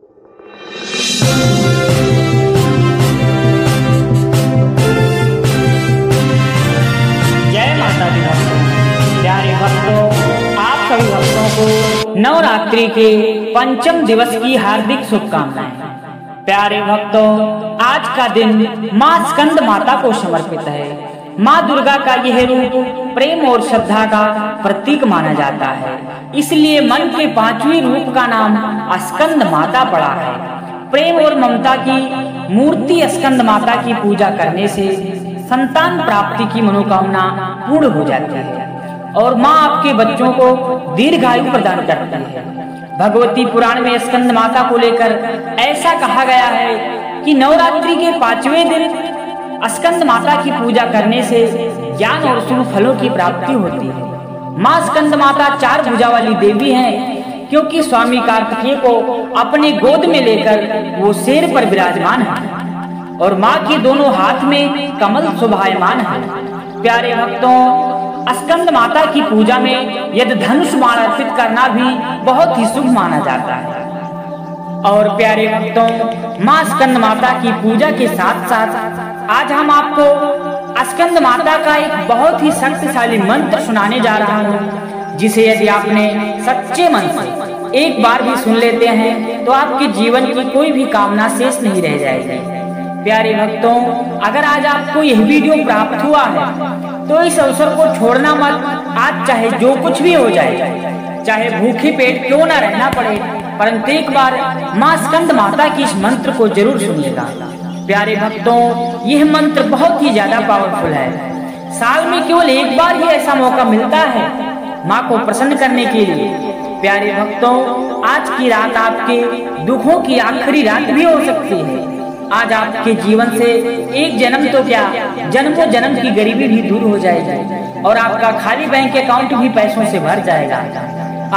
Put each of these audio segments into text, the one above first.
जय माता दी भक्तों। प्यारे भक्तों, आप सभी भक्तों को नवरात्रि के पंचम दिवस की हार्दिक शुभकामनाएं। प्यारे भक्तों, आज का दिन मां स्कंद माता को समर्पित है। मां दुर्गा का यह रूप प्रेम और श्रद्धा का प्रतीक माना जाता है, इसलिए मन के पांचवें रूप का नाम स्कंद माता पड़ा है। प्रेम और ममता की मूर्ति स्कंद माता की पूजा करने से संतान प्राप्ति की मनोकामना पूर्ण हो जाती है और मां आपके बच्चों को दीर्घायु प्रदान करती है। भगवती पुराण में स्कंद माता को लेकर ऐसा कहा गया है कि नवरात्रि के पांचवें दिन स्कंद माता की पूजा करने से ज्ञान और शुभ फलों की प्राप्ति होती है। मां स्कंद माता चार भुजा वाली देवी हैं, क्योंकि स्वामी कार्तिकेय को अपने गोद में लेकर वो शेर पर विराजमान है और मां के दोनों हाथ में कमल शोभायमान है। प्यारे भक्तों, स्कंद माता की पूजा में यदि धनुष बाण अर्पित करना भी बहुत ही शुभ माना जाता है। और प्यारे भक्तों, मां स्कंद माता की पूजा के साथ साथ आज हम आपको स्कंद माता का एक बहुत ही शक्तिशाली मंत्र सुनाने जा रहा हूँ, जिसे यदि आपने सच्चे मन से एक बार भी सुन लेते हैं तो आपके जीवन की कोई भी कामना शेष नहीं रह जाएगी। प्यारे भक्तों, अगर आज आपको यह वीडियो प्राप्त हुआ है तो इस अवसर को छोड़ना मत। आज चाहे जो कुछ भी हो जाए, चाहे भूखे पेट क्यों ना रहना पड़े, परंतु एक बार मां स्कंद माता की इस मंत्र को जरूर सुनिएगा। प्यारे भक्तों, यह मंत्र बहुत ही ज्यादा पावरफुल है। साल में केवल एक बार ही ऐसा मौका मिलता है मां को प्रसन्न करने के लिए। प्यारे भक्तों, आज की रात आपके दुखों की आखिरी रात भी हो सकती है। आज आपके जीवन से एक जन्म तो क्या, जन्मों जन्म की गरीबी भी दूर हो जाएगी और आपका खाली बैंक अकाउंट भी पैसों से भर जाएगा।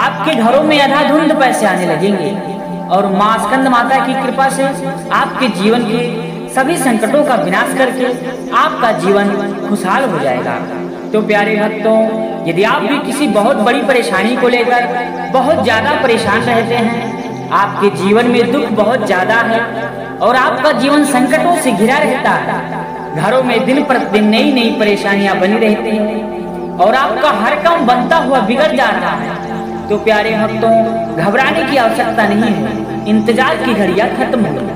आपके घरों में अंधाधुंध पैसे आने लगेंगे और मां स्कंद माता की कृपा से आपके जीवन के सभी संकटों का विनाश करके आपका जीवन खुशहाल हो जाएगा। तो प्यारे भक्तों, यदि आप भी किसी बहुत बड़ी परेशानी को लेकर बहुत ज्यादा परेशान रहते हैं, आपके जीवन में दुख बहुत ज्यादा है और आपका जीवन संकटों से घिरा रहता है, घरों में दिन प्रतिदिन नई नई परेशानियां बनी रहती हैं और आपका हर काम बनता हुआ बिगड़ जा रहा है, तो प्यारे भक्तों, घबराने की आवश्यकता नहीं है। इंतजार की घड़ियां खत्म हो गई।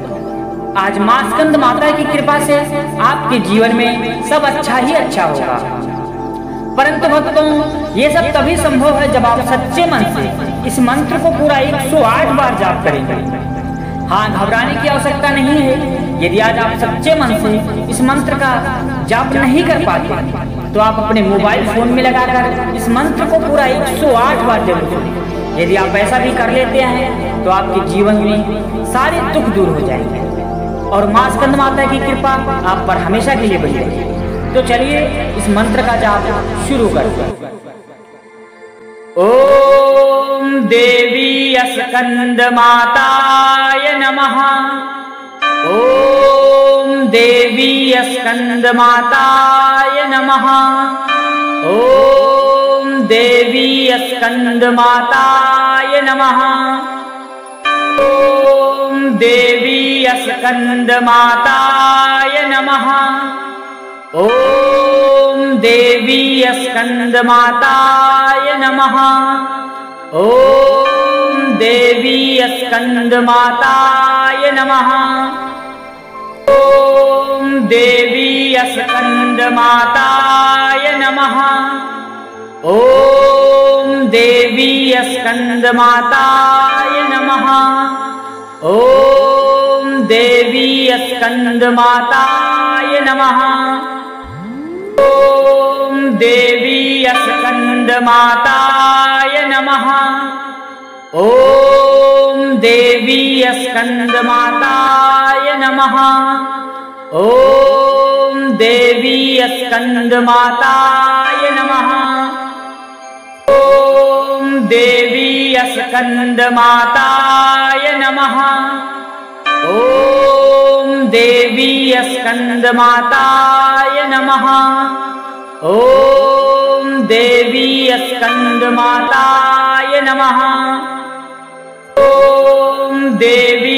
आज मां स्कंद माता की कृपा से आपके जीवन में सब अच्छा ही अच्छा होगा। परंतु भक्तों, ये सब तभी संभव है जब आप सच्चे मन से इस मंत्र को पूरा 108 बार जाप करेंगे। हाँ, घबराने की आवश्यकता नहीं है। यदि आज आप सच्चे मन से इस मंत्र का जाप नहीं कर पाते तो आप अपने मोबाइल फोन में लगाकर इस मंत्र को पूरा 108 बार जरूर करें। यदि आप ऐसा भी कर लेते हैं तो आपके जीवन में सारे दुख दूर हो जाएंगे और मां स्कंद माता की कृपा आप पर हमेशा के लिए बनी रहेगी। तो चलिए इस मंत्र का जाप शुरू करते हैं। ओम देवी स्कंद माताय नमः। ओम देवी स्कंद माताय नमः। ओम देवी स्कंद माताय नमः। ओम देवी स्कंद माताय नमः। ओम देवी स्कंद माताय नमः। ओम देवी स्कंद माताय नमः। ओम देवी स्कंद माताय नमः। ओम देवी स्कंद माताय नमः। ओम देवी स्कंद माताय नमः। ओम देवी स्कंद माताय नमः। ओम देवी स्कंद माताय नमः। ओम देवी स्कंद माताय नमः। ओम देवी स्कंद माताय नमः। ओम देवी स्कंद माताय नमः। ओम देवी स्कंद माताय नमः। ओम देवी